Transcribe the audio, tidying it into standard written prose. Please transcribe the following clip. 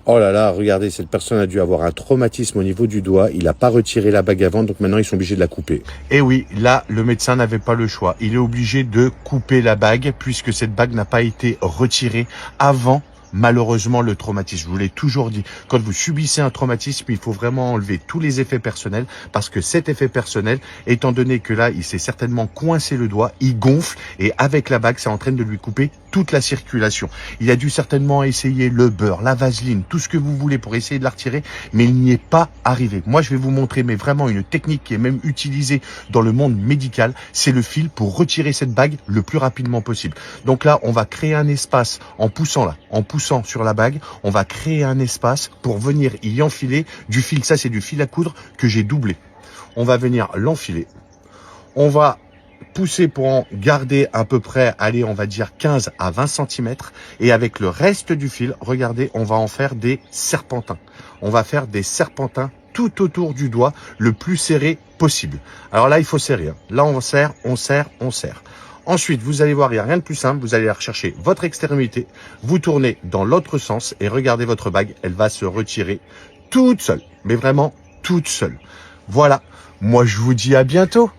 Oh là là, regardez, cette personne a dû avoir un traumatisme au niveau du doigt. Il n'a pas retiré la bague avant, donc maintenant ils sont obligés de la couper. Et oui, là, le médecin n'avait pas le choix. Il est obligé de couper la bague puisque cette bague n'a pas été retirée avant. Malheureusement, le traumatisme, je vous l'ai toujours dit, quand vous subissez un traumatisme, il faut vraiment enlever tous les effets personnels parce que cet effet personnel, étant donné que là, il s'est certainement coincé le doigt, il gonfle et avec la bague, ça entraîne de lui couper toute la circulation. Il a dû certainement essayer le beurre, la vaseline, tout ce que vous voulez pour essayer de la retirer, mais il n'y est pas arrivé. Moi, je vais vous montrer, mais vraiment une technique qui est même utilisée dans le monde médical, c'est le fil pour retirer cette bague le plus rapidement possible. Donc là, on va créer un espace en poussant sur la bague, on va créer un espace pour venir y enfiler du fil. Ça, c'est du fil à coudre que j'ai doublé. On va venir l'enfiler. On va pousser pour en garder à peu près, allez, on va dire 15 à 20 cm. Et avec le reste du fil, regardez, on va en faire des serpentins. On va faire des serpentins tout autour du doigt, le plus serré possible. Alors là, il faut serrer. Là, on serre, on serre, on serre. Ensuite, vous allez voir, il n'y a rien de plus simple. Vous allez rechercher votre extrémité, vous tournez dans l'autre sens et regardez votre bague. Elle va se retirer toute seule, mais vraiment toute seule. Voilà, moi je vous dis à bientôt.